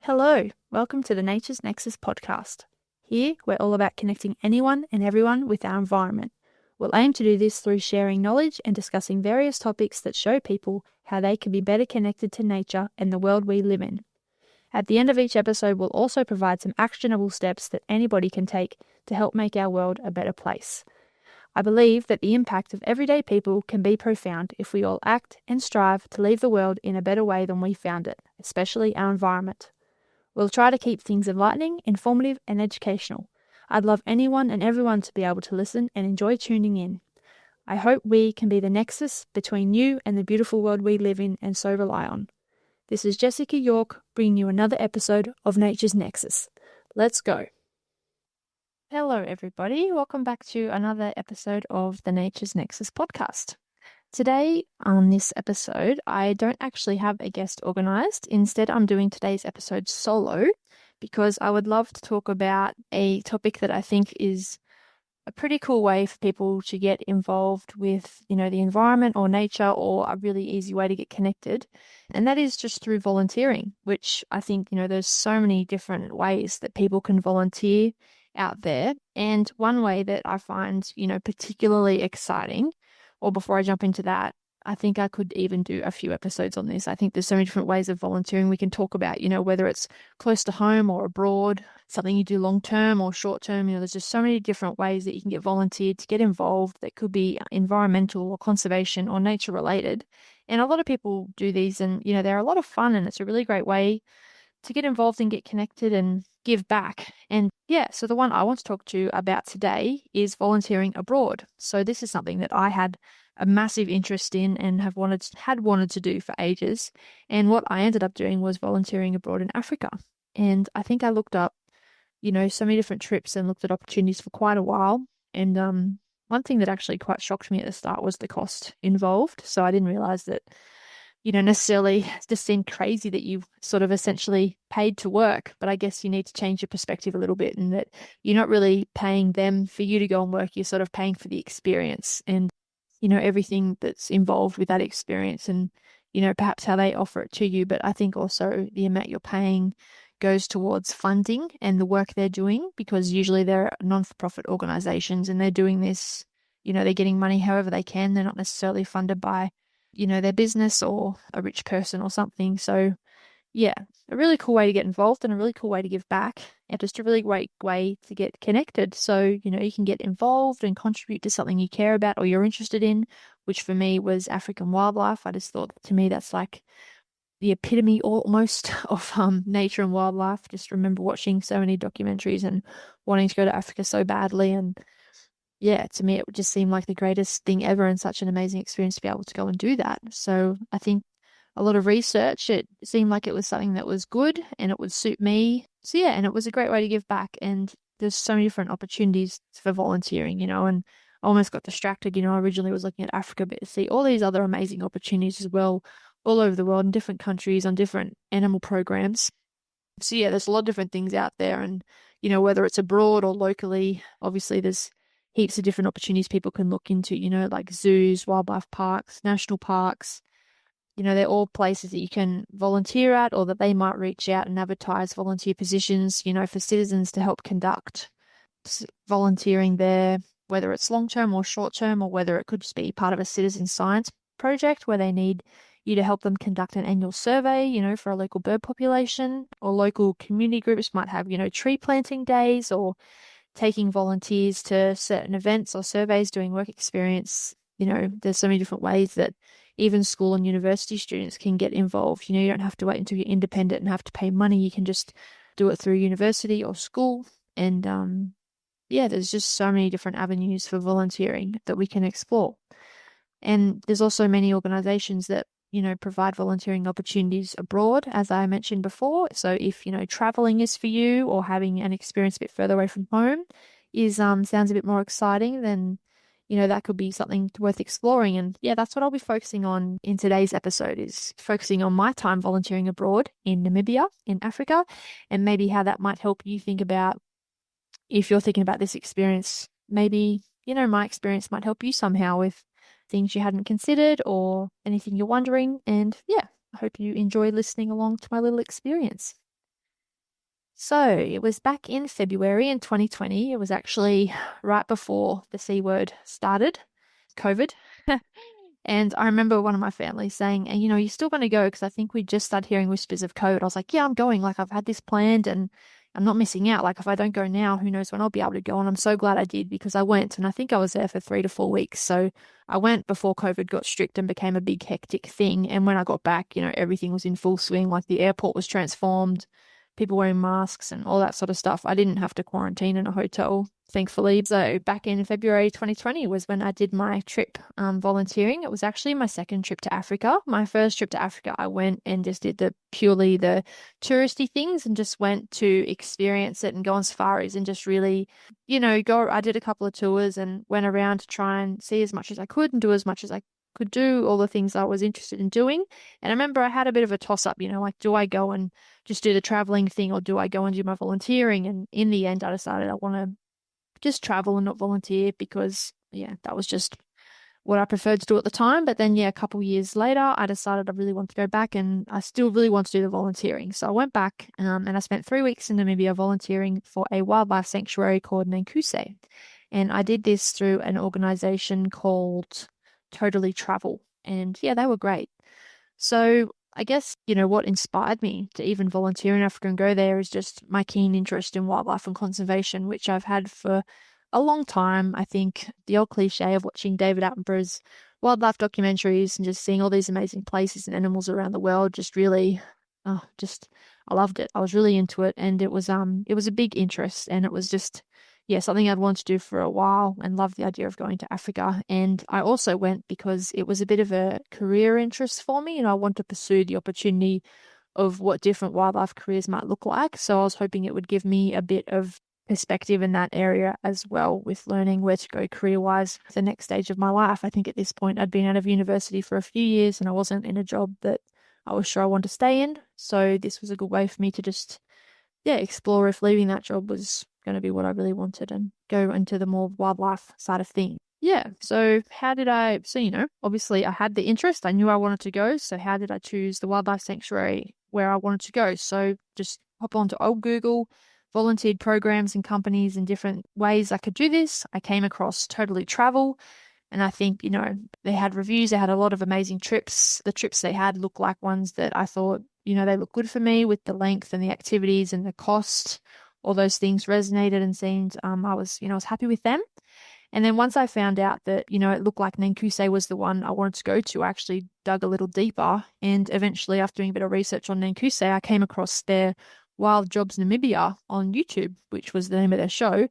Hello, welcome to the Nature's Nexus podcast. Here, we're all about connecting anyone and everyone with our environment. We'll aim to do this through sharing knowledge and discussing various topics that show people how they can be better connected to nature and the world we live in. At the end of each episode, we'll also provide some actionable steps that anybody can take to help make our world a better place. I believe that the impact of everyday people can be profound if we all act and strive to leave the world in a better way than we found it, especially our environment. We'll try to keep things enlightening, informative, and educational. I'd love anyone and everyone to be able to listen and enjoy tuning in. I hope we can be the nexus between you and the beautiful world we live in and so rely on. This is Jessica York bringing you another episode of Nature's Nexus. Let's go. Hello, everybody. Welcome back to another episode of the Nature's Nexus podcast. Today, on this episode, I don't actually have a guest organized. Instead, I'm doing today's episode solo because I would love to talk about a topic that I think is a pretty cool way for people to get involved with, the environment or nature, or a really easy way to get connected. And that is just through volunteering, which I think, there's so many different ways that people can volunteer out there. And one way that I find, particularly exciting, or before I jump into that, I think I could even do a few episodes on this. I think there's so many different ways of volunteering we can talk about, whether it's close to home or abroad, something you do long term or short term. There's just so many different ways that you can get volunteered to get involved that could be environmental or conservation or nature related. And a lot of people do these and, they're a lot of fun, and it's a really great way to get involved and get connected and give back. And so the one I want to talk to you about today is volunteering abroad. So this is something that I had a massive interest in and had wanted to do for ages. And what I ended up doing was volunteering abroad in Africa. And I think I looked up, so many different trips and looked at opportunities for quite a while. And one thing that actually quite shocked me at the start was the cost involved. So I didn't realize that necessarily it just seemed crazy that you sort of essentially paid to work. But I guess you need to change your perspective a little bit, and that you're not really paying them for you to go and work. You're sort of paying for the experience and, everything that's involved with that experience and, perhaps how they offer it to you. But I think also the amount you're paying goes towards funding and the work they're doing, because usually they're non-for-profit organizations and they're doing this, they're getting money however they can. They're not necessarily funded by their business or a rich person or something. So a really cool way to get involved and a really cool way to give back, and just a really great way to get connected. So, you can get involved and contribute to something you care about or you're interested in, which for me was African wildlife. I just thought, to me, that's like the epitome almost of nature and wildlife. Just remember watching so many documentaries and wanting to go to Africa so badly. And to me, it would just seem like the greatest thing ever and such an amazing experience to be able to go and do that. So I think a lot of research, it seemed like it was something that was good and it would suit me. So and it was a great way to give back. And there's so many different opportunities for volunteering, and I almost got distracted. I originally was looking at Africa, but to see all these other amazing opportunities as well, all over the world in different countries on different animal programs. So there's a lot of different things out there. And, whether it's abroad or locally, obviously there's heaps of different opportunities people can look into, like zoos, wildlife parks, national parks. They're all places that you can volunteer at, or that they might reach out and advertise volunteer positions, for citizens to help conduct volunteering there, whether it's long-term or short-term, or whether it could just be part of a citizen science project where they need you to help them conduct an annual survey, for a local bird population, or local community groups might have, tree planting days, or taking volunteers to certain events or surveys, doing work experience. There's so many different ways that even school and university students can get involved. You don't have to wait until you're independent and have to pay money. You can just do it through university or school. And there's just so many different avenues for volunteering that we can explore. And there's also many organizations that, provide volunteering opportunities abroad, as I mentioned before. So if, traveling is for you, or having an experience a bit further away from home is sounds a bit more exciting, then, that could be something worth exploring. And that's what I'll be focusing on in today's episode, is focusing on my time volunteering abroad in Namibia, in Africa, and maybe how that might help you think about, if you're thinking about this experience, maybe, my experience might help you somehow with things you hadn't considered or anything you're wondering. And I hope you enjoy listening along to my little experience. So it was back in February in 2020. It was actually right before the C word started, COVID. And I remember one of my family saying, and you're still going to go because I think we just started hearing whispers of COVID. I was like, yeah, I'm going. Like, I've had this planned and I'm not missing out. Like, if I don't go now, who knows when I'll be able to go. And I'm so glad I did because I went and I think I was there for 3 to 4 weeks. So I went before COVID got strict and became a big hectic thing. And when I got back, everything was in full swing. Like, the airport was transformed, people wearing masks and all that sort of stuff. I didn't have to quarantine in a hotel, thankfully. So back in February 2020 was when I did my trip volunteering. It was actually my second trip to Africa. My first trip to Africa, I went and just did purely the touristy things and just went to experience it and go on safaris and just really, go. I did a couple of tours and went around to try and see as much as I could and do as much as I could do, all the things I was interested in doing. And I remember I had a bit of a toss up, like, do I go and just do the traveling thing or do I go and do my volunteering? And in the end, I decided I want to just travel and not volunteer because, yeah, that was just what I preferred to do at the time. But then, yeah, a couple of years later, I decided I really want to go back and I still really want to do the volunteering. So I went back and I spent 3 weeks in Namibia volunteering for a wildlife sanctuary called Nexus. And I did this through an organization called Totally Travel. And yeah, they were great. So I guess, what inspired me to even volunteer in Africa and go there is just my keen interest in wildlife and conservation, which I've had for a long time. I think the old cliche of watching David Attenborough's wildlife documentaries and just seeing all these amazing places and animals around the world just really, I loved it. I was really into it and it was a big interest and it was just, yeah, something I'd wanted to do for a while and loved the idea of going to Africa. And I also went because it was a bit of a career interest for me and I want to pursue the opportunity of what different wildlife careers might look like. So I was hoping it would give me a bit of perspective in that area as well with learning where to go career-wise for the next stage of my life. I think at this point I'd been out of university for a few years and I wasn't in a job that I was sure I wanted to stay in. So this was a good way for me to just, explore if leaving that job was going to be what I really wanted and go into the more wildlife side of things. Yeah, so obviously I had the interest. I knew I wanted to go. So how did I choose the wildlife sanctuary where I wanted to go? So just hop onto old Google, volunteered programs and companies and different ways I could do this. I came across Totally Travel. And I think, they had reviews. They had a lot of amazing trips. The trips they had looked like ones that I thought, they look good for me with the length and the activities and the cost. All those things resonated and seemed, I was happy with them. And then once I found out that, it looked like Nankuse was the one I wanted to go to, I actually dug a little deeper. And eventually, after doing a bit of research on Nankuse, I came across their Wild Jobs Namibia on YouTube, which was the name of their show.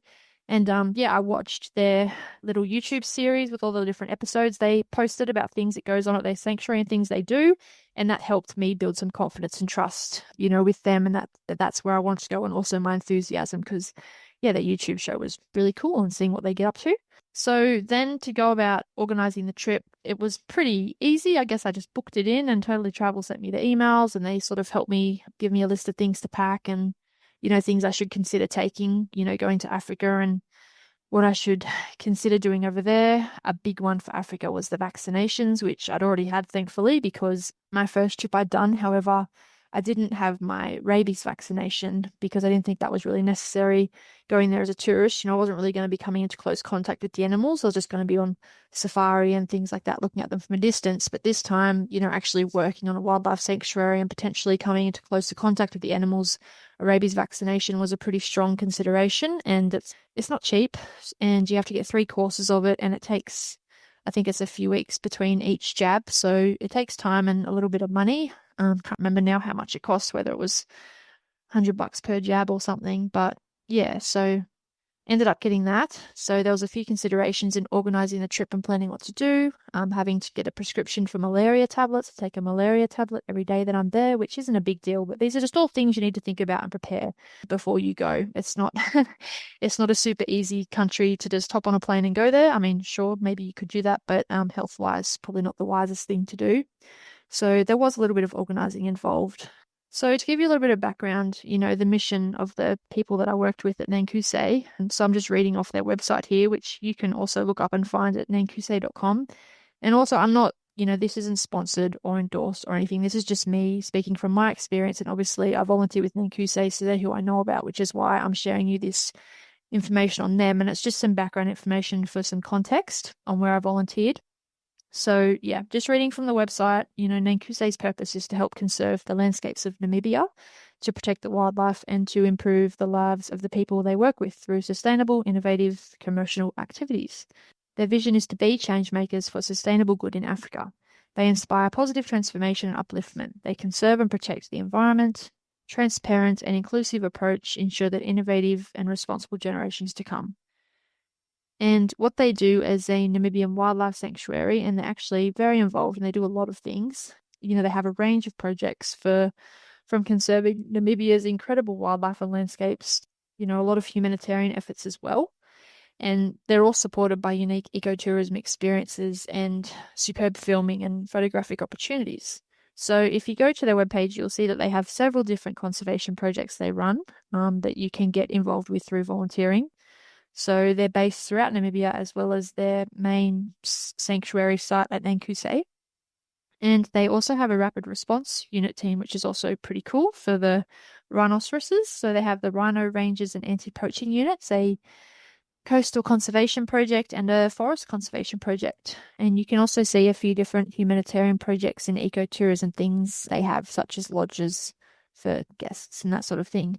And I watched their little YouTube series with all the different episodes they posted about things that goes on at their sanctuary and things they do. And that helped me build some confidence and trust, with them. And that's where I wanted to go. And also my enthusiasm because, their YouTube show was really cool and seeing what they get up to. So then to go about organizing the trip, it was pretty easy. I guess I just booked it in and Totally Travel sent me the emails and they sort of helped me give me a list of things to pack and things I should consider taking, going to Africa and what I should consider doing over there. A big one for Africa was the vaccinations, which I'd already had, thankfully, because my first trip I'd done. However, I didn't have my rabies vaccination because I didn't think that was really necessary going there as a tourist. I wasn't really going to be coming into close contact with the animals. I was just going to be on safari and things like that, looking at them from a distance. But this time, actually working on a wildlife sanctuary and potentially coming into closer contact with the animals, a rabies vaccination was a pretty strong consideration. And it's not cheap and you have to get 3 courses of it and it takes, I think it's a few weeks between each jab. So it takes time and a little bit of money. Can't remember now how much it costs, whether it was $100 per jab or something. But yeah, so ended up getting that. So there was a few considerations in organizing the trip and planning what to do. Having to get a prescription for malaria tablets, take a malaria tablet every day that I'm there, which isn't a big deal, but these are just all things you need to think about and prepare before you go. It's not it's not a super easy country to just hop on a plane and go there. I mean, sure, maybe you could do that, but health-wise, probably not the wisest thing to do. So there was a little bit of organizing involved. So to give you a little bit of background, the mission of the people that I worked with at Nankuse, and so I'm just reading off their website here, which you can also look up and find at nankuse.com. And also I'm not This isn't sponsored or endorsed or anything. This is just me speaking from my experience. And obviously, I volunteer with Nexus, so they're who I know about, which is why I'm sharing you this information on them. And it's just some background information for some context on where I volunteered. So, yeah, just reading from the website, Nkuse's purpose is to help conserve the landscapes of Namibia, to protect the wildlife, and to improve the lives of the people they work with through sustainable, innovative commercial activities. Their vision is to be change makers for sustainable good in Africa. They inspire positive transformation and upliftment. They conserve and protect the environment. Transparent and inclusive approach ensure that innovative and responsible generations to come. And what they do as a Namibian wildlife sanctuary, and they're actually very involved and they do a lot of things. They have a range of projects from conserving Namibia's incredible wildlife and landscapes, a lot of humanitarian efforts as well. And they're all supported by unique ecotourism experiences and superb filming and photographic opportunities. So if you go to their webpage, you'll see that they have several different conservation projects they run that you can get involved with through volunteering. So they're based throughout Namibia as well as their main sanctuary site at Nankuse. And they also have a rapid response unit team, which is also pretty cool for the rhinoceroses. So they have the rhino rangers and anti-poaching units, a coastal conservation project, and a forest conservation project. And you can also see a few different humanitarian projects and ecotourism things they have, such as lodges for guests and that sort of thing.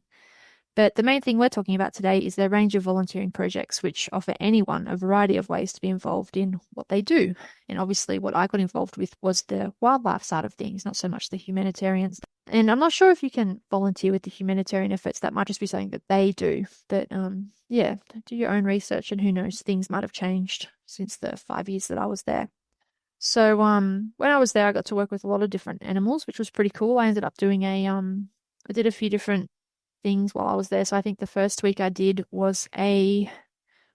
But the main thing we're talking about today is their range of volunteering projects, which offer anyone a variety of ways to be involved in what they do. And obviously what I got involved with was the wildlife side of things, not so much the humanitarians. And I'm not sure if you can volunteer with the humanitarian efforts. That might just be something that they do. But yeah, do your own research, and who knows, things might have changed since the 5 years that I was there. So when I was there, I got to work with a lot of different animals, which was pretty cool. I ended up doing I did a few different things while I was there. So I think the first week I did was a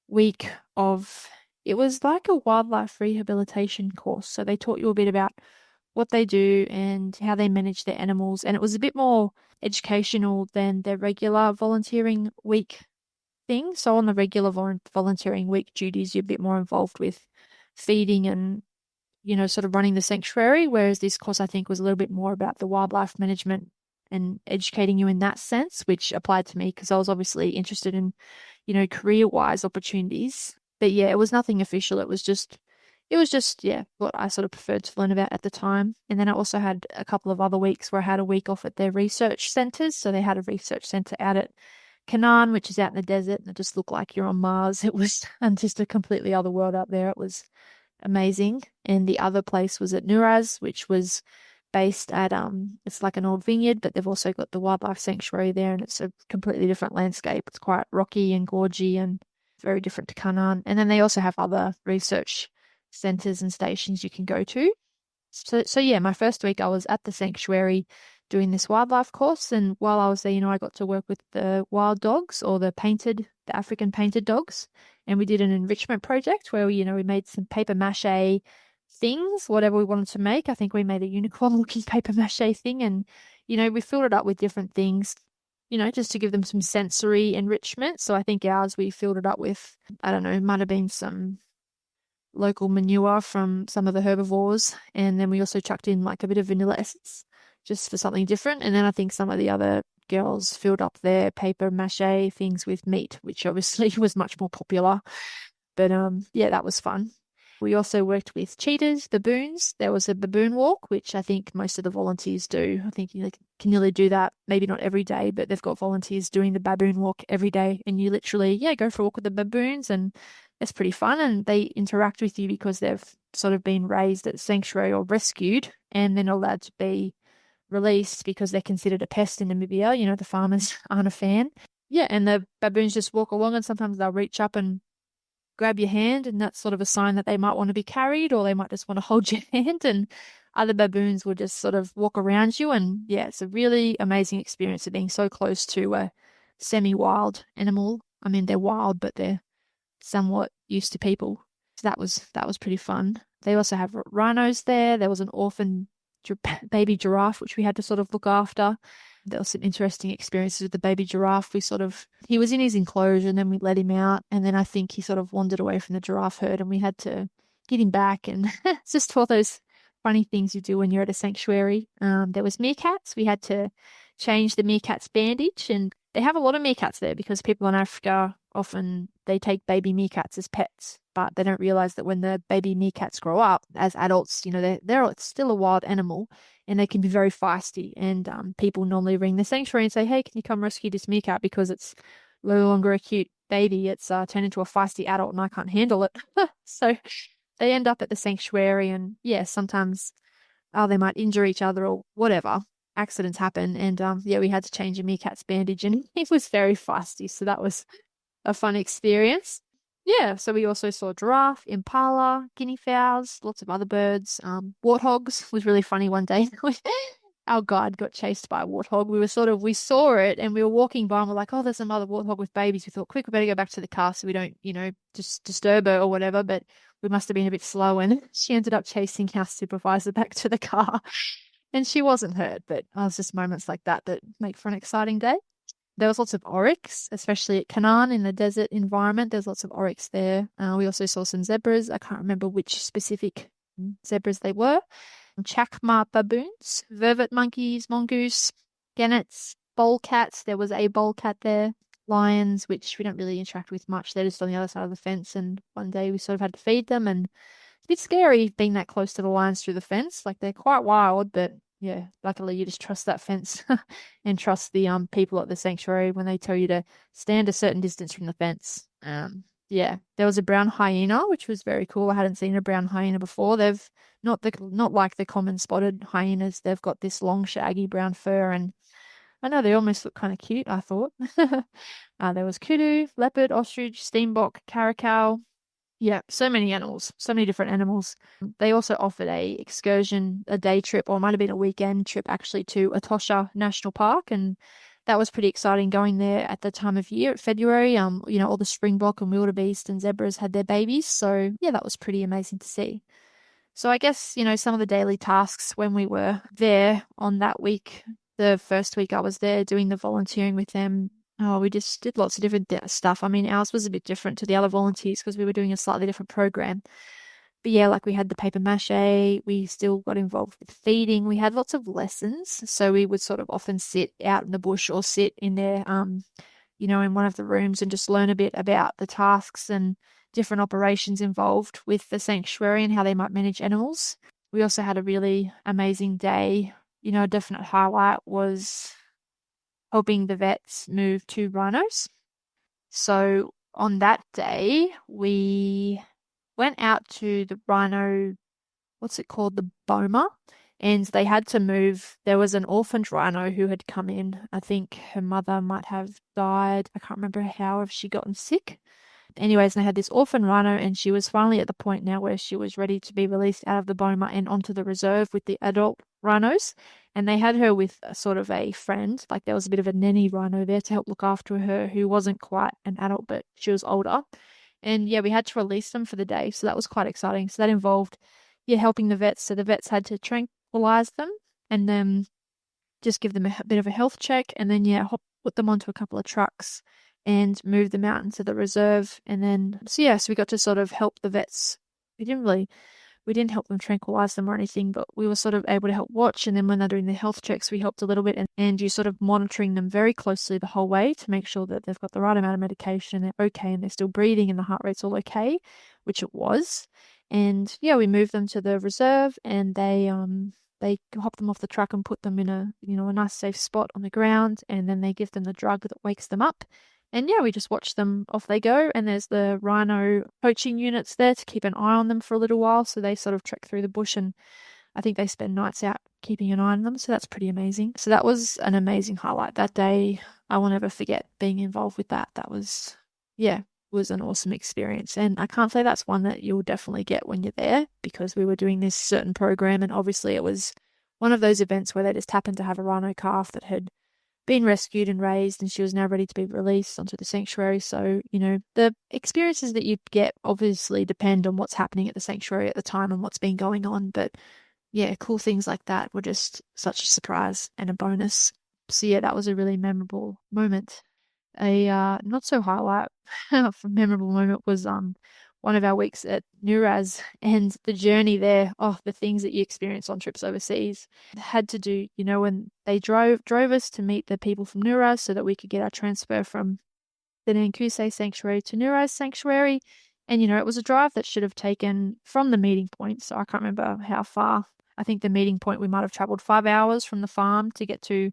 week of, it was like a wildlife rehabilitation course. So they taught you a bit about what they do and how they manage their animals. And it was a bit more educational than their regular volunteering week thing. So on the regular volunteering week duties, you're a bit more involved with feeding and, sort of running the sanctuary. Whereas this course, I think, was a little bit more about the wildlife management and educating you in that sense, which applied to me because I was obviously interested in, career-wise opportunities. But yeah, it was nothing official. It was just, yeah, what I sort of preferred to learn about at the time. And then I also had a couple of other weeks where I had a week off at their research centres. So they had a research centre out at Canaan, which is out in the desert, and it just looked like you're on Mars. It was just a completely other world out there. It was amazing. And the other place was at Nuraz, which was based at it's like an old vineyard, but they've also got the wildlife sanctuary there, and it's a completely different landscape. It's quite rocky and gorgy and very different to Canaan. And then they also have other research centers and stations you can go to. So yeah, my first week I was at the sanctuary doing this wildlife course, and while I was there, I got to work with the wild dogs, or the African painted dogs, and we did an enrichment project where we made some paper mache things, whatever we wanted to make. I think we made a unicorn looking paper mache thing, and we filled it up with different things, just to give them some sensory enrichment. So I think ours, we filled it up with, I don't know, might have been some local manure from some of the herbivores, and then we also chucked in like a bit of vanilla essence just for something different. And then I think some of the other girls filled up their paper mache things with meat, which obviously was much more popular. But yeah, that was fun. We also worked with cheetahs, baboons. There was a baboon walk, which I think most of the volunteers do. I think you can nearly do that, maybe not every day, but they've got volunteers doing the baboon walk every day. And you literally, go for a walk with the baboons, and it's pretty fun. And they interact with you because they've sort of been raised at sanctuary or rescued, and they're not allowed to be released because they're considered a pest in Namibia. The farmers aren't a fan. Yeah, and the baboons just walk along, and sometimes they'll reach up and grab your hand, and that's sort of a sign that they might want to be carried, or they might just want to hold your hand, and other baboons will just sort of walk around you. And yeah, it's a really amazing experience of being so close to a semi-wild animal. I mean, they're wild, but they're somewhat used to people. So that was pretty fun. They also have rhinos there. There was an orphan baby giraffe, which we had to sort of look after. There was some interesting experiences with the baby giraffe. He was in his enclosure, and then we let him out, and then I think he sort of wandered away from the giraffe herd, and we had to get him back. And it's just all those funny things you do when you're at a sanctuary. There was meerkats. We had to change the meerkat's bandage, and they have a lot of meerkats there because people in Africa often they take baby meerkats as pets, but they don't realize that when the baby meerkats grow up as adults, they're still a wild animal and they can be very feisty. And people normally ring the sanctuary and say, "Hey, can you come rescue this meerkat because it's no longer a cute baby. It's turned into a feisty adult and I can't handle it." So they end up at the sanctuary and yeah, sometimes they might injure each other or whatever. Accidents happen. And yeah, we had to change a meerkat's bandage and he was very feisty. So that was a fun experience. Yeah, so we also saw giraffe, impala, guinea fowls, lots of other birds. Warthogs was really funny one day. Our guide got chased by a warthog. We saw it and we were walking by and we're like, oh, there's another warthog with babies. We thought, quick, we better go back to the car so we don't, just disturb her or whatever. But we must have been a bit slow and she ended up chasing our supervisor back to the car. And she wasn't hurt, but it was just moments like that make for an exciting day. There was lots of oryx, especially at Canaan in the desert environment. There's lots of oryx there. We also saw some zebras. I can't remember which specific zebras they were. Chacma baboons, vervet monkeys, mongoose, gannets, cats. There was a cat there. Lions, which we don't really interact with much. They're just on the other side of the fence. And one day we sort of had to feed them. And it's a bit scary being that close to the lions through the fence. Like they're quite wild, but yeah, luckily you just trust that fence and trust the people at the sanctuary when they tell you to stand a certain distance from the fence. Yeah, there was a brown hyena, which was very cool. I hadn't seen a brown hyena before. They've not like the common spotted hyenas. They've got this long, shaggy brown fur, and I know they almost look kind of cute, I thought. There was kudu, leopard, ostrich, steenbok, caracal. Yeah, so many animals, so many different animals. They also offered a excursion, a day trip, or it might have been a weekend trip actually to Etosha National Park, and that was pretty exciting going there at the time of year, February. All the springbok and wildebeest and zebras had their babies, so yeah, that was pretty amazing to see. So I guess, some of the daily tasks when we were there on that week, the first week I was there doing the volunteering with them. Oh, we just did lots of different stuff. I mean, ours was a bit different to the other volunteers because we were doing a slightly different program. But yeah, like we had the paper mache, we still got involved with feeding. We had lots of lessons. So we would sort of often sit out in the bush or sit in there, in one of the rooms and just learn a bit about the tasks and different operations involved with the sanctuary and how they might manage animals. We also had a really amazing day. A definite highlight was helping the vets move 2 rhinos. So on that day, we went out to the rhino, what's it called? The boma. And they had to move. There was an orphaned rhino who had come in. I think her mother might have died. I can't remember how, if she gotten sick. Anyways, they had this orphan rhino and she was finally at the point now where she was ready to be released out of the boma and onto the reserve with the adult rhinos. And they had her with a sort of a friend, like there was a bit of a nanny rhino there to help look after her who wasn't quite an adult, but she was older. And yeah, we had to release them for the day. So that was quite exciting. So that involved, helping the vets. So the vets had to tranquilize them and then just give them a bit of a health check and then, put them onto a couple of trucks and move them out into the reserve. And then, so we got to sort of help the vets. We didn't help them tranquilize them or anything, but we were sort of able to help watch. And then when they're doing the health checks, we helped a little bit and you sort of monitoring them very closely the whole way to make sure that they've got the right amount of medication and they're okay and they're still breathing and the heart rate's all okay, which it was. And we moved them to the reserve and they hop them off the truck and put them in a nice safe spot on the ground. And then they give them the drug that wakes them up. And we just watch them, off they go. And there's the rhino poaching units there to keep an eye on them for a little while. So they sort of trek through the bush and I think they spend nights out keeping an eye on them. So that's pretty amazing. So that was an amazing highlight that day. I will never forget being involved with that. That was an awesome experience. And I can't say that's one that you'll definitely get when you're there because we were doing this certain program and obviously it was one of those events where they just happened to have a rhino calf that had been rescued and raised and she was now ready to be released onto the sanctuary. So, the experiences that you get obviously depend on what's happening at the sanctuary at the time and what's been going on. But cool things like that were just such a surprise and a bonus. So that was a really memorable moment. A not so highlight memorable moment was one of our weeks at Nuraz, and the journey there, the things that you experience on trips overseas. Had to do, when they drove us to meet the people from Nuraz so that we could get our transfer from the Nankuse Sanctuary to Nuraz Sanctuary. And, it was a drive that should have taken from the meeting point. So I can't remember how far. I think the meeting point, we might have traveled 5 hours from the farm to get to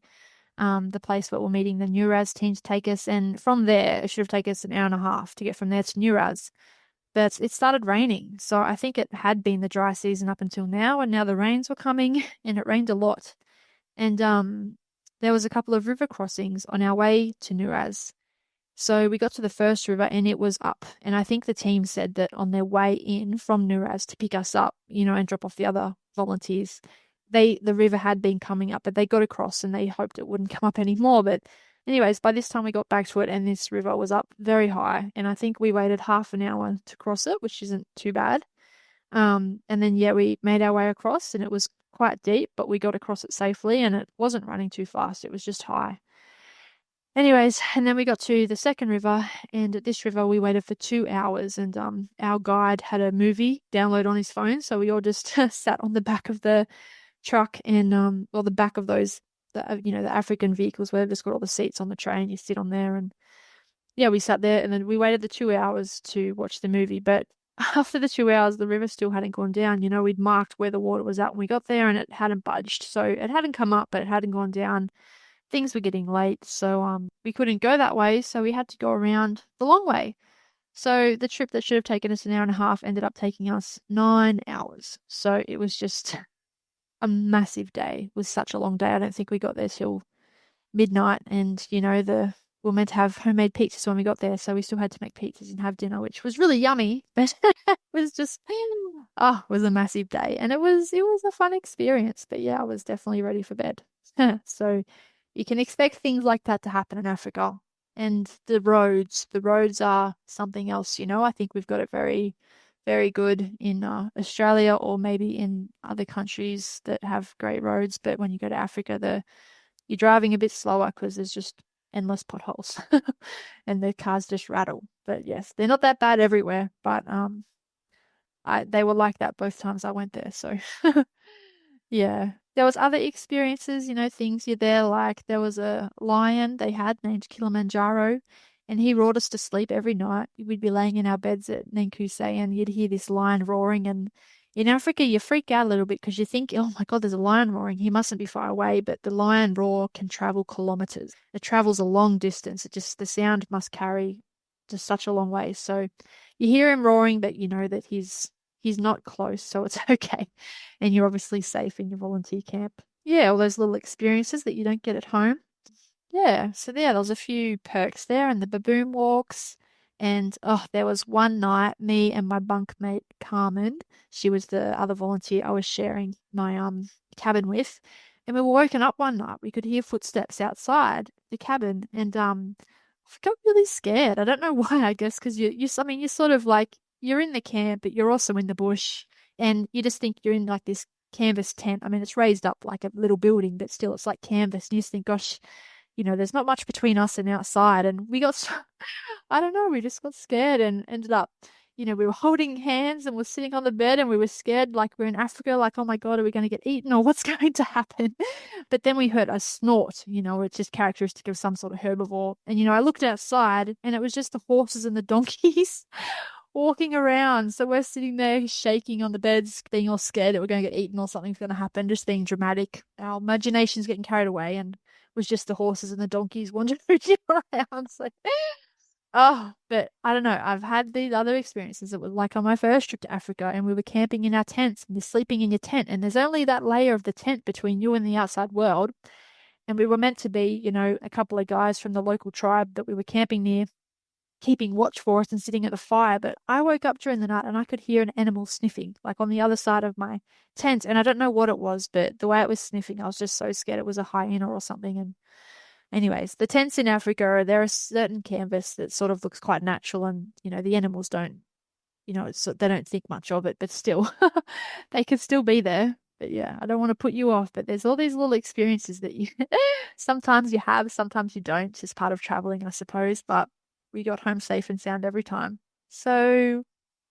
the place where we're meeting the Nuraz team to take us. And from there, it should have taken us an hour and a half to get from there to Nuraz. But it started raining. So I think it had been the dry season up until now. And now the rains were coming, and it rained a lot. And there was a couple of river crossings on our way to Nuraz. So we got to the first river and it was up. And I think the team said that on their way in from Nuraz to pick us up, and drop off the other volunteers, the river had been coming up, but they got across and they hoped it wouldn't come up anymore. But anyways, by this time we got back to it and this river was up very high. And I think we waited half an hour to cross it, which isn't too bad. And then, we made our way across and it was quite deep, but we got across it safely and it wasn't running too fast. It was just high. Anyways, and then we got to the second river, and at this river we waited for 2 hours, and our guide had a movie download on his phone, so we all just sat on the back of the truck and the back of those, the African vehicles where they've just got all the seats on the train. You sit on there, and we sat there, and then we waited the 2 hours to watch the movie. But after the 2 hours, the river still hadn't gone down. We'd marked where the water was at when we got there, and it hadn't budged. So it hadn't come up, but it hadn't gone down. Things were getting late, so we couldn't go that way, so we had to go around the long way. So the trip that should have taken us an hour and a half ended up taking us 9 hours. So it was just a massive day. It was such a long day. I don't think we got there till midnight, and we were meant to have homemade pizzas when we got there, so we still had to make pizzas and have dinner, which was really yummy, but it was just it was a massive day, and it was a fun experience. But I was definitely ready for bed. So you can expect things like that to happen in Africa. And the roads are something else, I think we've got it very, very good in Australia or maybe in other countries that have great roads. But when you go to Africa, you're driving a bit slower because there's just endless potholes and the cars just rattle. But yes, they're not that bad everywhere, but they were like that both times I went there. So yeah. There was other experiences, things you're there, like there was a lion they had named Kilimanjaro, and he roared us to sleep every night. We'd be laying in our beds at Nankuse and you'd hear this lion roaring, and in Africa you freak out a little bit because you think, oh my God, there's a lion roaring. He mustn't be far away, but the lion roar can travel kilometers. It travels a long distance. The sound must carry just such a long way. So you hear him roaring, but you know that he's not close, so it's okay. And you're obviously safe in your volunteer camp. Yeah, all those little experiences that you don't get at home. Yeah, so there was a few perks there, and the baboon walks. And there was one night, me and my bunkmate Carmen, she was the other volunteer I was sharing my cabin with, and we were woken up one night. We could hear footsteps outside the cabin, and I got really scared. I don't know why. I guess because you're sort of like, you're in the camp, but you're also in the bush, and you just think you're in like this canvas tent. I mean, it's raised up like a little building, but still it's like canvas. And you just think, gosh, there's not much between us and outside. And we got, I don't know, we just got scared and ended up, we were holding hands and we're sitting on the bed and we were scared like we're in Africa, like, oh my God, are we going to get eaten or what's going to happen? But then we heard a snort, it's just characteristic of some sort of herbivore. And, I looked outside and it was just the horses and the donkeys walking around. So we're sitting there shaking on the beds, being all scared that we're going to get eaten or something's going to happen, just being dramatic. Our imagination's getting carried away, and it was just the horses and the donkeys wandering around. So, but I don't know. I've had these other experiences. It was like on my first trip to Africa, and we were camping in our tents, and you're sleeping in your tent, and there's only that layer of the tent between you and the outside world. And we were meant to be, a couple of guys from the local tribe that we were camping near, keeping watch for us and sitting at the fire. But I woke up during the night and I could hear an animal sniffing, like on the other side of my tent. And I don't know what it was, but the way it was sniffing, I was just so scared it was a hyena or something. And anyways, the tents in Africa, there are certain canvas that sort of looks quite natural, and, the animals don't, they don't think much of it, but still, they could still be there. But yeah, I don't want to put you off, but there's all these little experiences that you, sometimes you have, sometimes you don't. It's just part of traveling, I suppose. But we got home safe and sound every time. So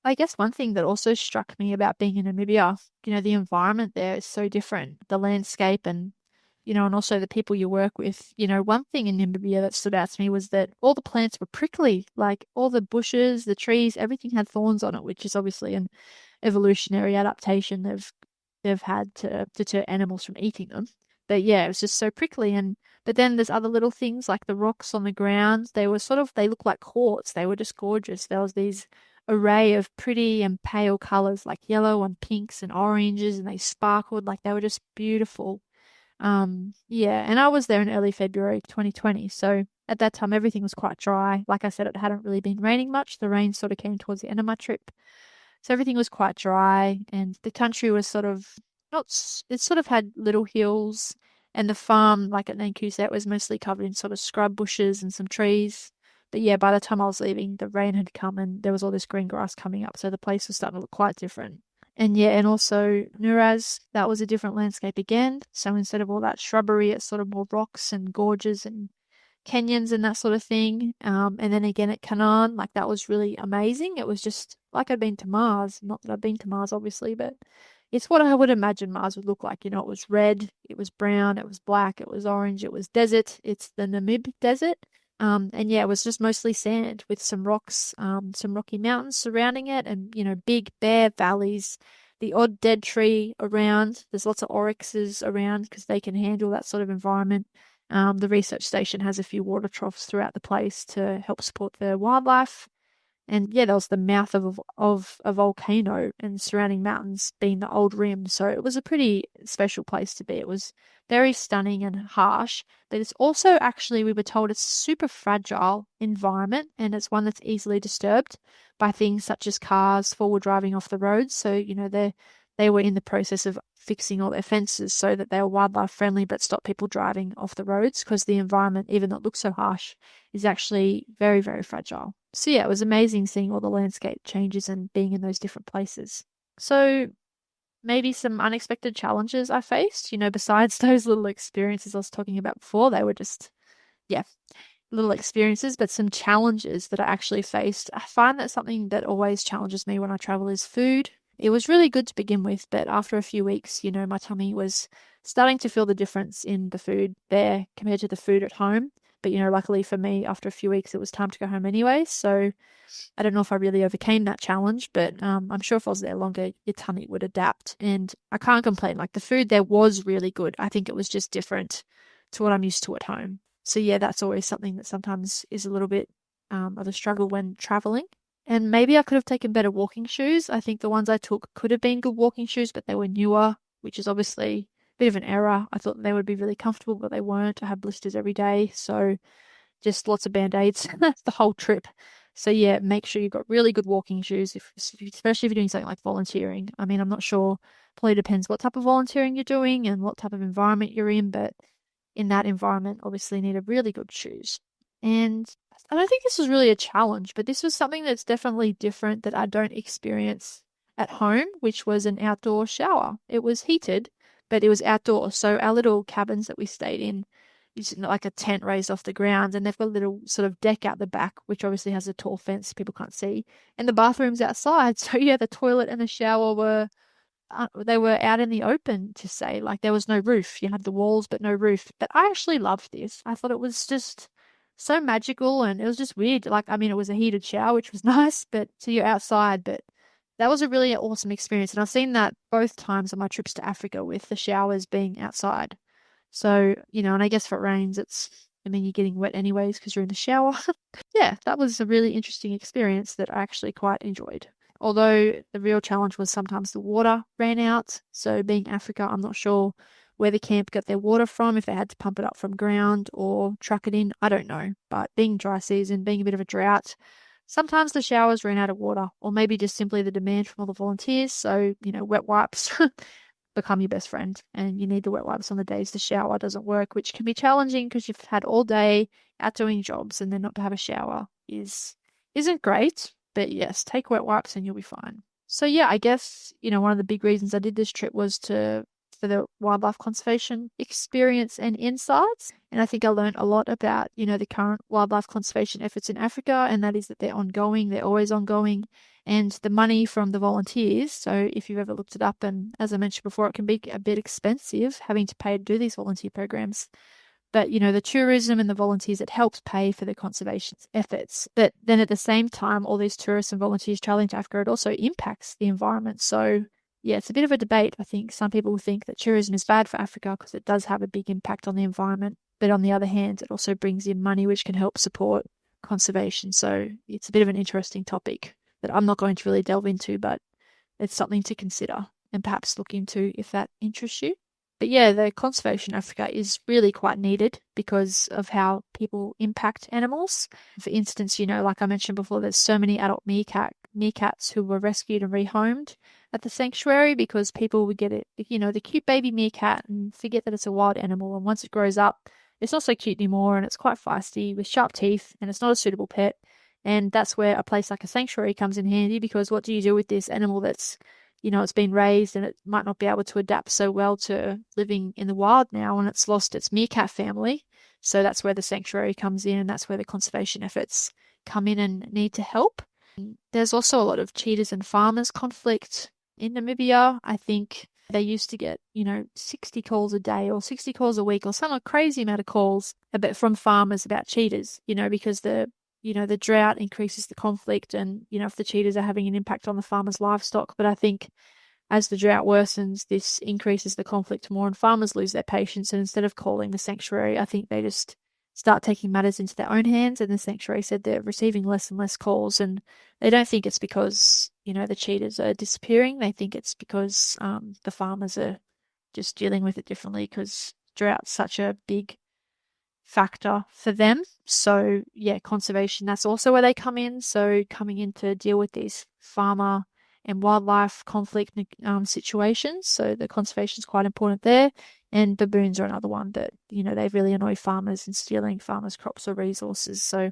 I guess one thing that also struck me about being in Namibia, the environment there is so different, the landscape and also the people you work with. One thing in Namibia that stood out to me was that all the plants were prickly, like all the bushes, the trees, everything had thorns on it, which is obviously an evolutionary adaptation they've had to deter animals from eating them. But yeah, it was just so prickly. But then there's other little things like the rocks on the ground. They look like quartz. They were just gorgeous. There was these array of pretty and pale colors like yellow and pinks and oranges, and they sparkled like they were just beautiful. Yeah, and I was there in early February 2020, so at that time everything was quite dry. Like I said, it hadn't really been raining much. The rain sort of came towards the end of my trip. So everything was quite dry, and the country was sort of not, it sort of had little hills, and the farm, like at Nankuset, was mostly covered in sort of scrub bushes and some trees. But yeah, by the time I was leaving, the rain had come and there was all this green grass coming up, so the place was starting to look quite different. And yeah, and also Nuraz, that was a different landscape again. So instead of all that shrubbery, it's sort of more rocks and gorges and canyons and that sort of thing. And then again at Canaan, like that was really amazing. It was just like I'd been to Mars. Not that I've been to Mars, obviously, but it's what I would imagine Mars would look like. It was red, it was brown, it was black, it was orange, it was desert. It's the Namib Desert. And yeah, it was just mostly sand with some rocks, some rocky mountains surrounding it, and big bare valleys, the odd dead tree around. There's lots of oryxes around because they can handle that sort of environment. The research station has a few water troughs throughout the place to help support the wildlife. And yeah, there was the mouth of a volcano and surrounding mountains being the old rim. So it was a pretty special place to be. It was very stunning and harsh, but it's also actually, we were told, it's a super fragile environment and it's one that's easily disturbed by things such as cars forward driving off the roads. So, they were in the process of fixing all their fences so that they were wildlife friendly but stop people driving off the roads because the environment, even though it looks so harsh, is actually very, very fragile. So yeah, it was amazing seeing all the landscape changes and being in those different places. So maybe some unexpected challenges I faced, besides those little experiences I was talking about before, they were just, yeah, little experiences, but some challenges that I actually faced. I find that something that always challenges me when I travel is food. It was really good to begin with, but after a few weeks, my tummy was starting to feel the difference in the food there compared to the food at home. But, luckily for me, after a few weeks, it was time to go home anyway. So I don't know if I really overcame that challenge, but I'm sure if I was there longer, your tummy would adapt. And I can't complain. Like the food there was really good. I think it was just different to what I'm used to at home. So yeah, that's always something that sometimes is a little bit of a struggle when traveling. And maybe I could have taken better walking shoes. I think the ones I took could have been good walking shoes, but they were newer, which is obviously a bit of an error. I thought they would be really comfortable, but they weren't. I had blisters every day, so just lots of band-aids the whole trip. So yeah, make sure you've got really good walking shoes, especially if you're doing something like volunteering. I mean, I'm not sure, probably depends what type of volunteering you're doing and what type of environment you're in, but in that environment, obviously need a really good shoes. And I don't think this was really a challenge, but this was something that's definitely different that I don't experience at home, which was an outdoor shower. It was heated, but it was outdoors. So our little cabins that we stayed in is like a tent raised off the ground, and they've got a little sort of deck out the back, which obviously has a tall fence people can't see, and the bathroom's outside. So yeah, the toilet and the shower were they were out in the open to say, like there was no roof. You had the walls, but no roof. But I actually loved this. I thought it was just so magical and it was just weird. Like, I mean, it was a heated shower, which was nice, but so you're outside, but that was a really awesome experience. And I've seen that both times on my trips to Africa with the showers being outside. So, and I guess if it rains, I mean, you're getting wet anyways because you're in the shower. Yeah, that was a really interesting experience that I actually quite enjoyed. Although the real challenge was sometimes the water ran out. So being Africa, I'm not sure where the camp got their water from, if they had to pump it up from ground or truck it in. I don't know. But being dry season, being a bit of a drought, sometimes the showers ran out of water, or maybe just simply the demand from all the volunteers. So, wet wipes become your best friend, and you need the wet wipes on the days the shower doesn't work, which can be challenging because you've had all day out doing jobs and then not to have a shower isn't great. But yes, take wet wipes and you'll be fine. So yeah, I guess, one of the big reasons I did this trip was to for the wildlife conservation experience and insights. And I think I learned a lot about, the current wildlife conservation efforts in Africa, and that is that they're ongoing, they're always ongoing. And the money from the volunteers, so if you've ever looked it up, and as I mentioned before, it can be a bit expensive having to pay to do these volunteer programs. But, the tourism and the volunteers, it helps pay for the conservation efforts. But then at the same time, all these tourists and volunteers traveling to Africa, it also impacts the environment. So, yeah, it's a bit of a debate. I think some people think that tourism is bad for Africa because it does have a big impact on the environment. But on the other hand, it also brings in money which can help support conservation. So it's a bit of an interesting topic that I'm not going to really delve into, but it's something to consider and perhaps look into if that interests you. But yeah, the conservation in Africa is really quite needed because of how people impact animals. For instance, like I mentioned before, there's so many adult meerkats who were rescued and rehomed at the sanctuary because people would get it, the cute baby meerkat and forget that it's a wild animal. And once it grows up, it's not so cute anymore and it's quite feisty with sharp teeth and it's not a suitable pet. And that's where a place like a sanctuary comes in handy because what do you do with this animal that's it's been raised and it might not be able to adapt so well to living in the wild now and it's lost its meerkat family. So that's where the sanctuary comes in and that's where the conservation efforts come in and need to help. There's also a lot of cheaters and farmers conflict in Namibia. I think they used to get, 60 calls a day or 60 calls a week or some crazy amount of calls from farmers about cheaters, because the drought increases the conflict and, if the cheaters are having an impact on the farmers' livestock. But I think as the drought worsens, this increases the conflict more and farmers lose their patience. And instead of calling the sanctuary, I think they just start taking matters into their own hands. And the sanctuary said they're receiving less and less calls. And they don't think it's because, the cheaters are disappearing. They think it's because the farmers are just dealing with it differently because drought's such a big factor for them. So yeah, conservation, that's also where they come in. So coming in to deal with these farmer and wildlife conflict situations. So the conservation is quite important there. And baboons are another one that, they really annoy farmers and stealing farmers' crops or resources. So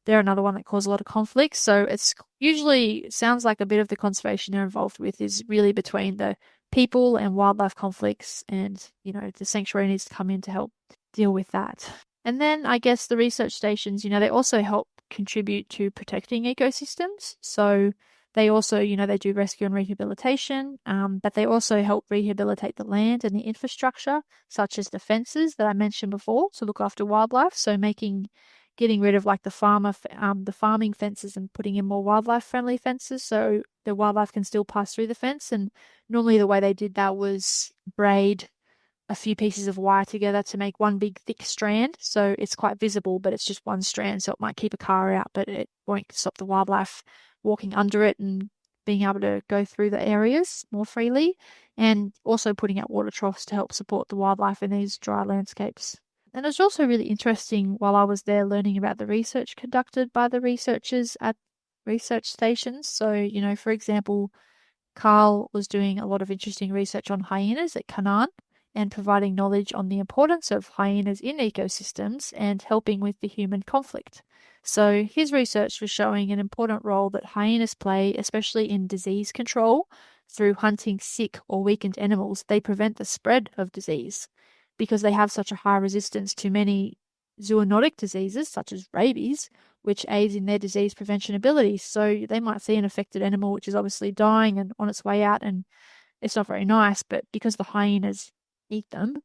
they're another one that cause a lot of conflict. So it's usually sounds like a bit of the conservation they're involved with is really between the people and wildlife conflicts. And, the sanctuary needs to come in to help deal with that. And then I guess the research stations, they also help contribute to protecting ecosystems. So they also, they do rescue and rehabilitation, but they also help rehabilitate the land and the infrastructure, such as the fences that I mentioned before, to look after wildlife. So getting rid of like the farming fences and putting in more wildlife friendly fences so the wildlife can still pass through the fence. And normally the way they did that was braid a few pieces of wire together to make one big thick strand. So it's quite visible, but it's just one strand. So it might keep a car out, but it won't stop the wildlife walking under it and being able to go through the areas more freely. And also putting out water troughs to help support the wildlife in these dry landscapes. And it was also really interesting while I was there learning about the research conducted by the researchers at research stations. So, for example, Carl was doing a lot of interesting research on hyenas at Canaan and providing knowledge on the importance of hyenas in ecosystems and helping with the human conflict. So his research was showing an important role that hyenas play, especially in disease control. Through hunting sick or weakened animals, they prevent the spread of disease because they have such a high resistance to many zoonotic diseases such as rabies, which aids in their disease prevention abilities. So they might see an affected animal which is obviously dying and on its way out, and it's not very nice, but because the hyenas eat them,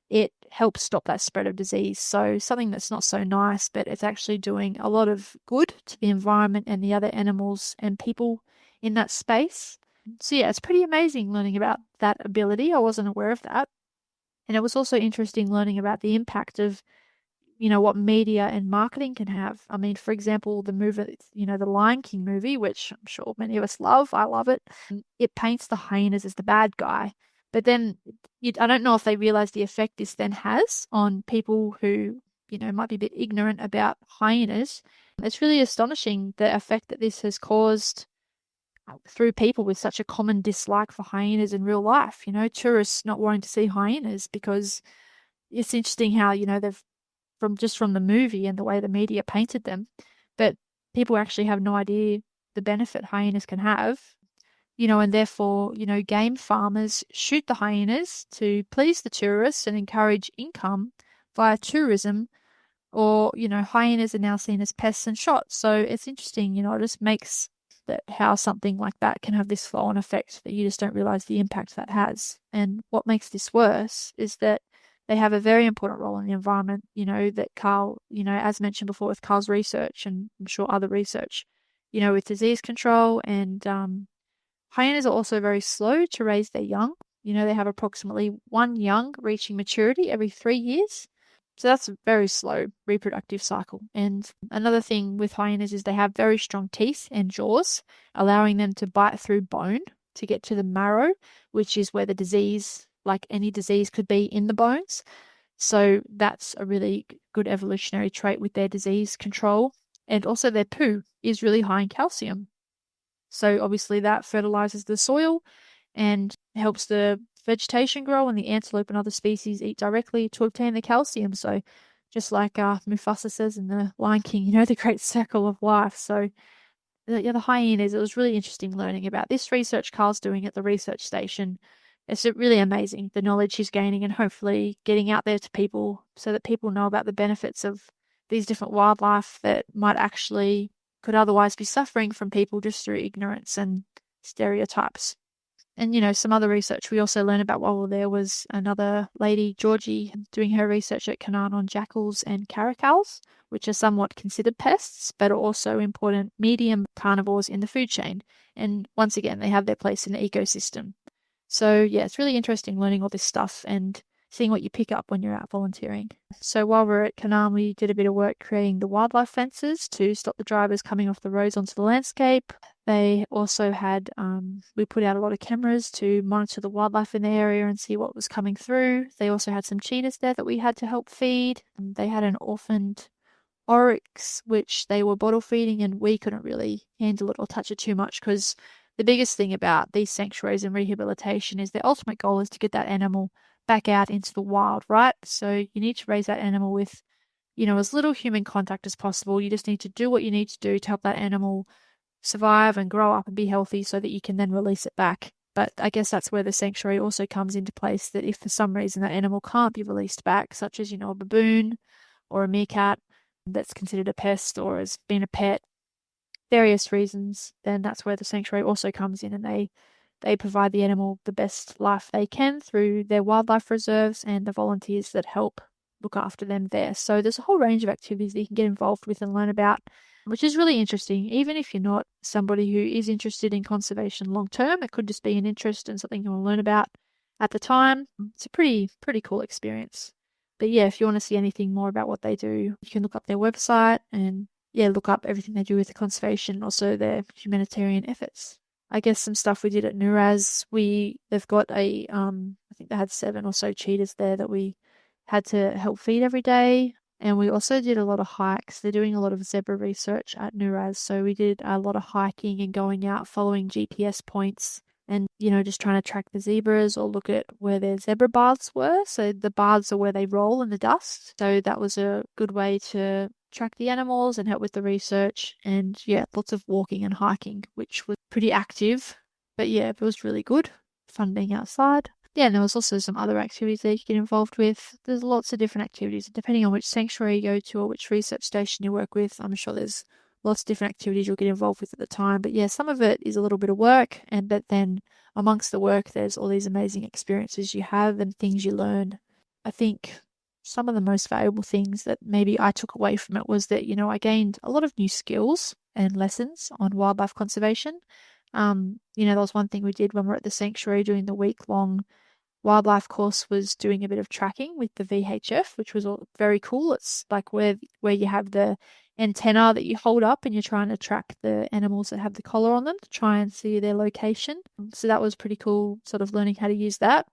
it helps stop that spread of disease. So something that's not so nice, but it's actually doing a lot of good to the environment and the other animals and people in that space. So yeah, it's pretty amazing learning about that ability. I wasn't aware of that. And it was also interesting learning about the impact of, what media and marketing can have. I mean, for example, the movie, the Lion King movie, which I'm sure many of us love. I love it. It paints the hyenas as the bad guy. But then I don't know if they realize the effect this then has on people who, might be a bit ignorant about hyenas. It's really astonishing the effect that this has caused through people with such a common dislike for hyenas in real life. Tourists not wanting to see hyenas because it's interesting how, they've from the movie and the way the media painted them, but people actually have no idea the benefit hyenas can have. and therefore, game farmers shoot the hyenas to please the tourists and encourage income via tourism, or, hyenas are now seen as pests and shot. So it's interesting, it just makes that how something like that can have this flow-on effect that you just don't realize the impact that has. And what makes this worse is that they have a very important role in the environment, that Carl, as mentioned before with Carl's research, and I'm sure other research, with disease control. And hyenas are also very slow to raise their young. They have approximately one young reaching maturity every 3 years. So that's a very slow reproductive cycle. And another thing with hyenas is they have very strong teeth and jaws, allowing them to bite through bone to get to the marrow, which is where the disease, like any disease, could be in the bones. So that's a really good evolutionary trait with their disease control. And also their poo is really high in calcium. So obviously that fertilizes the soil and helps the vegetation grow, and the antelope and other species eat directly to obtain the calcium. So just like Mufasa says in The Lion King, the great circle of life. So the hyenas, it was really interesting learning about this research Carl's doing at the research station. It's really amazing, the knowledge he's gaining, and hopefully getting out there to people so that people know about the benefits of these different wildlife that could otherwise be suffering from people just through ignorance and stereotypes. And, some other research we also learned about while we were there was another lady, Georgie, doing her research at Canaan on jackals and caracals, which are somewhat considered pests, but are also important medium carnivores in the food chain. And once again, they have their place in the ecosystem. So, yeah, it's really interesting learning all this stuff and seeing what you pick up when you're out volunteering. So while we're at Canaan, we did a bit of work creating the wildlife fences to stop the drivers coming off the roads onto the landscape. They also had, we put out a lot of cameras to monitor the wildlife in the area and see what was coming through. They also had some cheetahs there that we had to help feed. They had an orphaned oryx, which they were bottle feeding, and we couldn't really handle it or touch it too much, because the biggest thing about these sanctuaries and rehabilitation is their ultimate goal is to get that animal back out into the wild, right? So you need to raise that animal with, as little human contact as possible. You just need to do what you need to do to help that animal survive and grow up and be healthy so that you can then release it back. But I guess that's where the sanctuary also comes into place, that if for some reason that animal can't be released back, such as, a baboon or a meerkat that's considered a pest or has been a pet, various reasons, then that's where the sanctuary also comes in, and they provide the animal the best life they can through their wildlife reserves and the volunteers that help look after them there. So there's a whole range of activities that you can get involved with and learn about, which is really interesting. Even if you're not somebody who is interested in conservation long term, it could just be an interest and something you want to learn about at the time. It's a pretty cool experience. But yeah, if you want to see anything more about what they do, you can look up their website and look up everything they do with the conservation and also their humanitarian efforts. I guess some stuff we did at Nuraz, they've got I think they had 7 or so cheetahs there that we had to help feed every day. And we also did a lot of hikes. They're doing a lot of zebra research at Nuraz. So we did a lot of hiking and going out, following GPS points and, just trying to track the zebras or look at where their zebra baths were. So the baths are where they roll in the dust. So that was a good way to track the animals and help with the research. And yeah, lots of walking and hiking, which was pretty active. But yeah, it was really good. Fun being outside. Yeah, and there was also some other activities that you get involved with. There's lots of different activities, depending on which sanctuary you go to or which research station you work with. I'm sure there's lots of different activities you'll get involved with at the time. But yeah, some of it is a little bit of work, but then amongst the work, there's all these amazing experiences you have and things you learn. I think some of the most valuable things that maybe I took away from it was that, I gained a lot of new skills and lessons on wildlife conservation. There was one thing we did when we were at the sanctuary doing the week-long wildlife course, was doing a bit of tracking with the VHF, which was all very cool. It's like where you have the antenna that you hold up and you're trying to track the animals that have the collar on them to try and see their location. So that was pretty cool, sort of learning how to use that.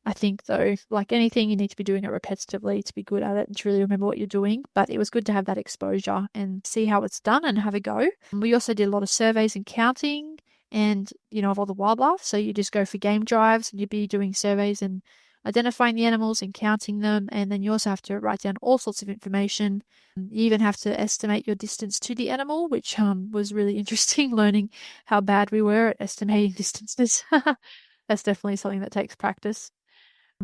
I think, though, like anything, you need to be doing it repetitively to be good at it and to really remember what you're doing. But it was good to have that exposure and see how it's done and have a go. We also did a lot of surveys and counting and, of all the wildlife. So you just go for game drives and you'd be doing surveys and identifying the animals and counting them. And then you also have to write down all sorts of information. You even have to estimate your distance to the animal, which was really interesting, learning how bad we were at estimating distances. That's definitely something that takes practice.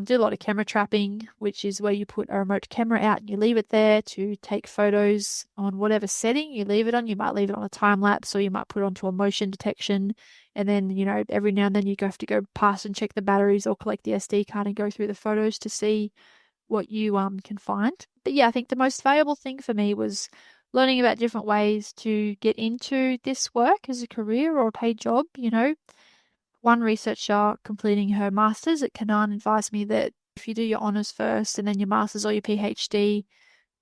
Do a lot of camera trapping, which is where you put a remote camera out and you leave it there to take photos on whatever setting you leave it on. You might leave it on a time lapse, or you might put it onto a motion detection. And then, every now and then you have to go past and check the batteries or collect the SD card and go through the photos to see what you can find. But yeah, I think the most valuable thing for me was learning about different ways to get into this work as a career or a paid job. One researcher completing her master's at Canaan advised me that if you do your honours first and then your master's or your PhD,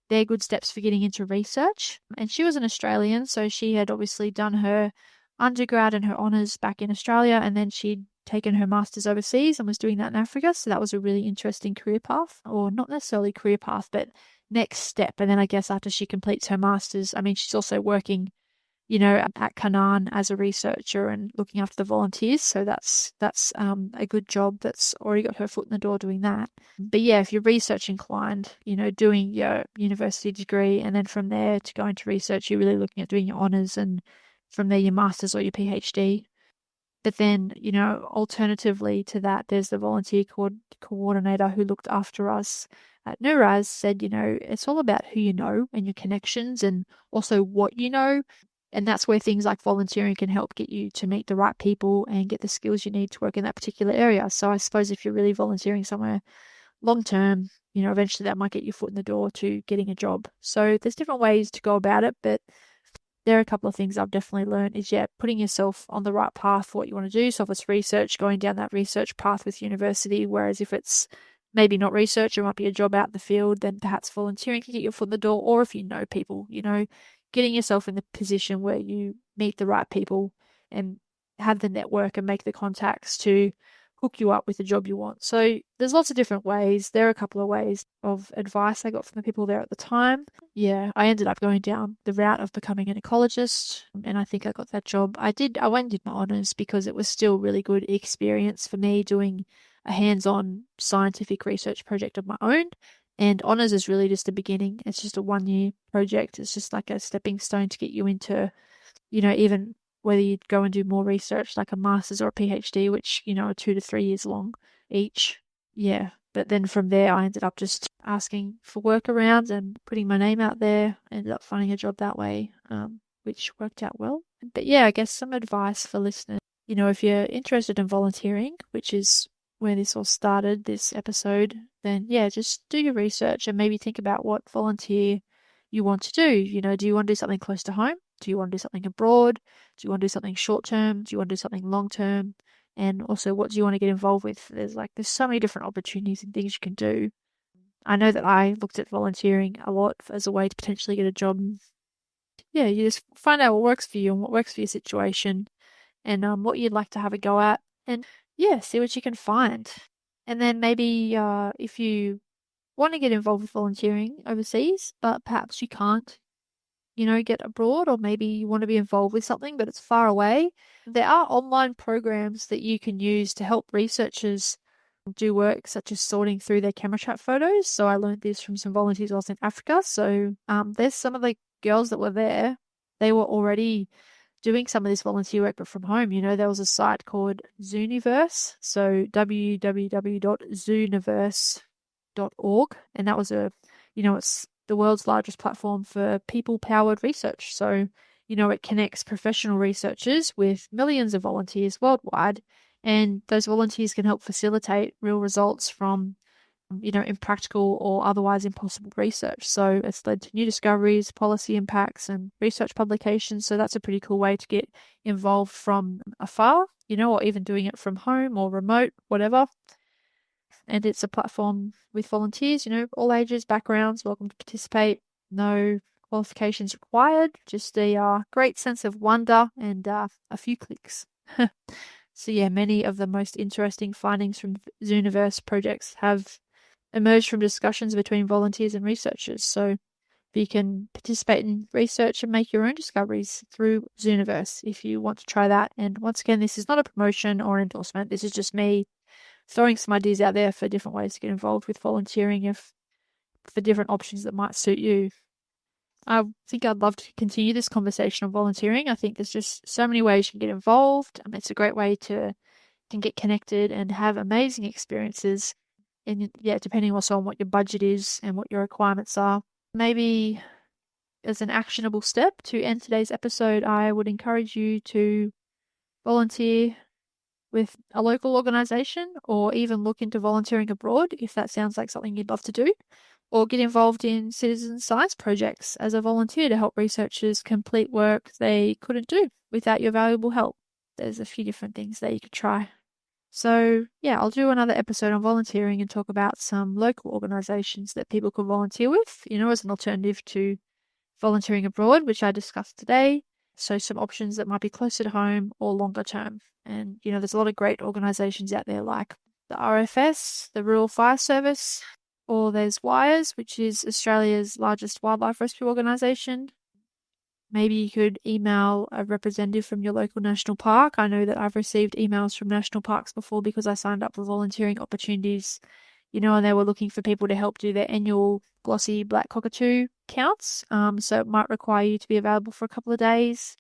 they're good steps for getting into research. And she was an Australian, so she had obviously done her undergrad and her honours back in Australia, and then she'd taken her master's overseas and was doing that in Africa. So that was a really interesting career path, or not necessarily career path, but next step. And then I guess after she completes her master's, she's also working at Canaan as a researcher and looking after the volunteers. So that's a good job. That's already got her foot in the door doing that. But yeah, if you're research inclined, doing your university degree and then from there to go into research, you're really looking at doing your honours and from there your master's or your PhD. But then, alternatively to that, there's the volunteer coordinator who looked after us at NURAS said, it's all about who you know and your connections and also what you know. And that's where things like volunteering can help get you to meet the right people and get the skills you need to work in that particular area. So I suppose if you're really volunteering somewhere long term, eventually that might get your foot in the door to getting a job. So there's different ways to go about it, but there are a couple of things I've definitely learned is, putting yourself on the right path for what you want to do. So if it's research, going down that research path with university, whereas if it's maybe not research, it might be a job out in the field, then perhaps volunteering can get your foot in the door. Or if you know people, getting yourself in the position where you meet the right people and have the network and make the contacts to hook you up with the job you want. So there's lots of different ways. There are a couple of ways of advice I got from the people there at the time. Yeah, I ended up going down the route of becoming an ecologist, and I think I got that job. I went and did my honours because it was still really good experience for me doing a hands-on scientific research project of my own. And honours is really just the beginning. It's just a 1-year project. It's just like a stepping stone to get you into, even whether you'd go and do more research like a master's or a PhD, which, are 2 to 3 years long each. Yeah. But then from there, I ended up just asking for work around and putting my name out there. Ended up finding a job that way, which worked out well. But yeah, I guess some advice for listeners. If you're interested in volunteering, which is where this all started, this episode, then yeah, just do your research and maybe think about what volunteer you want to do. Do you want to do something close to home? Do you want to do something abroad? Do you want to do something short term? Do you want to do something long term? And also, what do you want to get involved with? There's so many different opportunities and things you can do. I know that I looked at volunteering a lot as a way to potentially get a job. Yeah, you just find out what works for you and what works for your situation and what you'd like to have a go at. And yeah, see what you can find. And then maybe if you want to get involved with volunteering overseas, but perhaps you can't, get abroad, or maybe you want to be involved with something, but it's far away. There are online programs that you can use to help researchers do work such as sorting through their camera trap photos. So I learned this from some volunteers whilst in Africa. So there's some of the girls that were there. They were already doing some of this volunteer work, but from home. There was a site called Zooniverse, so www.zooniverse.org, and that was it's the world's largest platform for people-powered research. So, it connects professional researchers with millions of volunteers worldwide, and those volunteers can help facilitate real results from impractical or otherwise impossible research. So it's led to new discoveries, policy impacts, and research publications. So that's a pretty cool way to get involved from afar, or even doing it from home or remote, whatever. And it's a platform with volunteers, all ages, backgrounds, welcome to participate. No qualifications required, just a great sense of wonder and a few clicks. So yeah, many of the most interesting findings from Zooniverse projects have emerged from discussions between volunteers and researchers. So you can participate in research and make your own discoveries through Zooniverse if you want to try that. And once again, this is not a promotion or endorsement. This is just me throwing some ideas out there for different ways to get involved with volunteering for different options that might suit you. I think I'd love to continue this conversation on volunteering. I think there's just so many ways you can get involved. It's a great way to can get connected and have amazing experiences. And depending also on what your budget is and what your requirements are. Maybe as an actionable step to end today's episode, I would encourage you to volunteer with a local organisation, or even look into volunteering abroad if that sounds like something you'd love to do, or get involved in citizen science projects as a volunteer to help researchers complete work they couldn't do without your valuable help. There's a few different things that you could try. So I'll do another episode on volunteering and talk about some local organisations that people could volunteer with, as an alternative to volunteering abroad, which I discussed today. So some options that might be closer to home or longer term. And, there's a lot of great organisations out there like the RFS, the Rural Fire Service, or there's WIRES, which is Australia's largest wildlife rescue organisation. Maybe you could email a representative from your local national park. I know that I've received emails from national parks before because I signed up for volunteering opportunities, and they were looking for people to help do their annual glossy black cockatoo counts. So it might require you to be available for a couple of days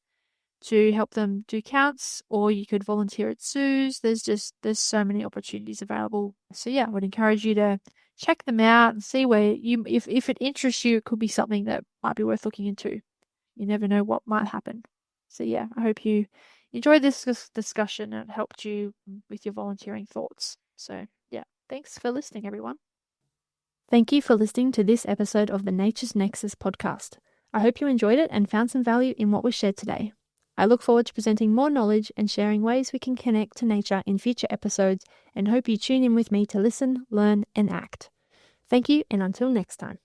to help them do counts, or you could volunteer at zoos. There's so many opportunities available. So I would encourage you to check them out and see where if it interests you, it could be something that might be worth looking into. You never know what might happen. So I hope you enjoyed this discussion and it helped you with your volunteering thoughts. So thanks for listening, everyone. Thank you for listening to this episode of the Nature's Nexus podcast. I hope you enjoyed it and found some value in what was shared today. I look forward to presenting more knowledge and sharing ways we can connect to nature in future episodes, and hope you tune in with me to listen, learn, and act. Thank you, and until next time.